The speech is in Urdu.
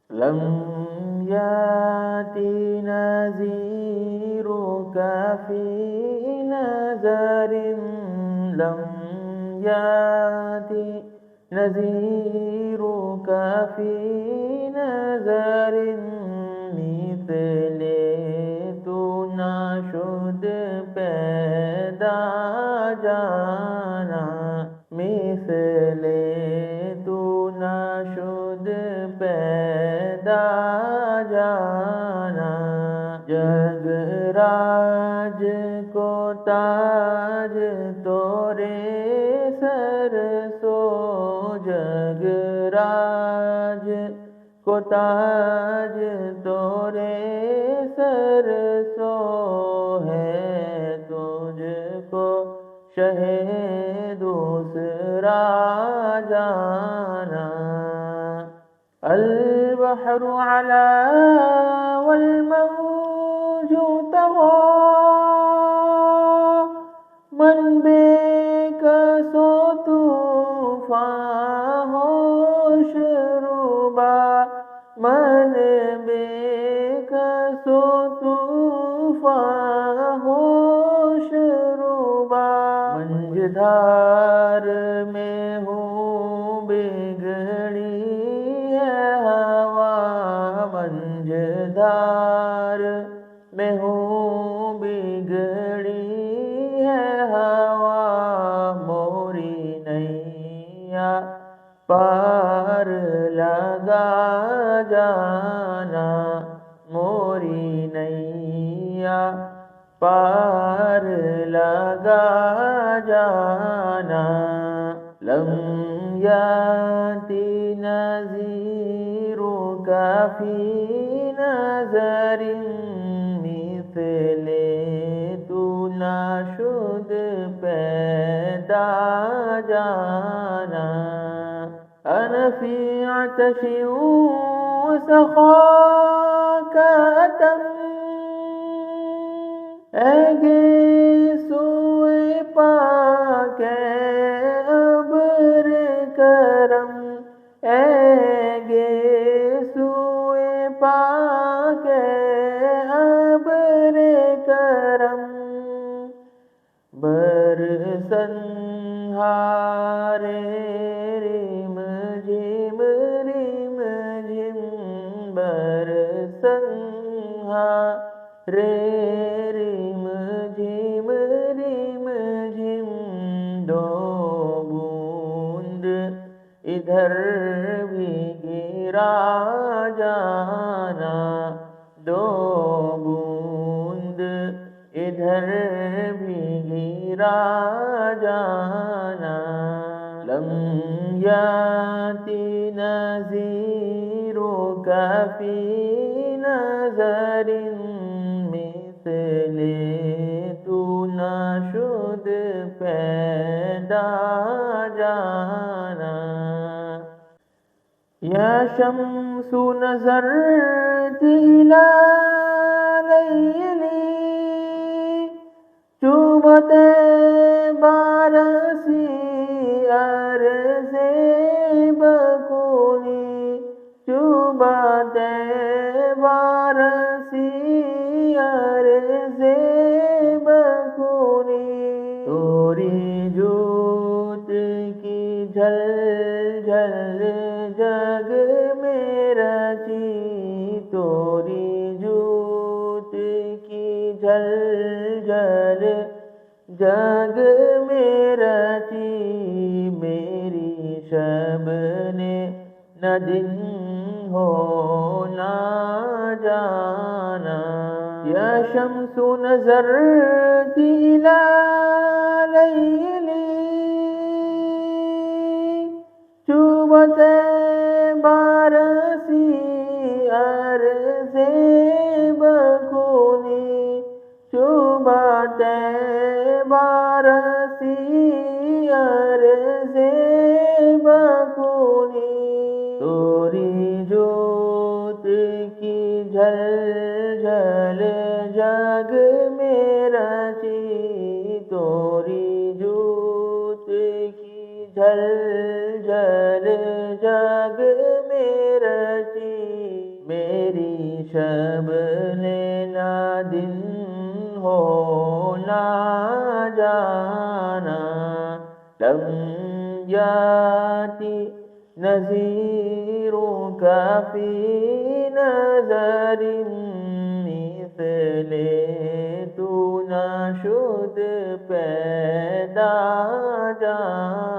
لم يأتي نذيرك في نذر لم يأتي نذيرك في نذر مثل تو نہ شد پیدا جانا مثل تو نہ شد پیدا جانا جگ راج کو تاج تورے سر سو جگ راج کو تاج تورے سر سو ہے تجھ کو شہ دوسرا جانا البحر علا والموج طغى من بے کس و طوفان ہوش روبا من بے کس و طوفان ہوش روبا منجدھار میں ہوں بگڑی ہے ہوا منجدھار میں ہوں بگڑی ہے ہوا موری نیا پار لگا جانا موری نیا پار لگا جانا لم یاتی نذیرک فی نذر مثل تو نہ شد پیدا جانا انا فی عطش وسخاک اتم اے گیسوئے پاک ابر کرم اے گیسوئے پاک ابر کرم برسنہارے ریم جھم برسنہارے ریم جھم دو بوند ادھر بھی گرا جانا دو بوند ادھر بھی گرا جانا لم یاتی نذیرک فی نذر مثل تو نہ شد پیدا جانا یا شمس نظرتی الی لیلی چوبت بارسی عرض بکونی چوبت بارسی عرض بکونی توری جوت کی جھل جھل جگ میں رچی توری جوت کی جھل جھل جگ میں رچی میری شب نے نہ دن ہو نہ جانا یا شمس نظرتی الی لیلی چوبت بارسی عرض بکونی چوبت بارسی عرض بکونی توری جوت کی جھل جھل جگ میں رچی توری جوت کی جھل جھل جگ میں رچی شب لینا دن ہو نہ جانا لم یاتی نذیرک فی نظر مثل تو نہ شد پیدا جانا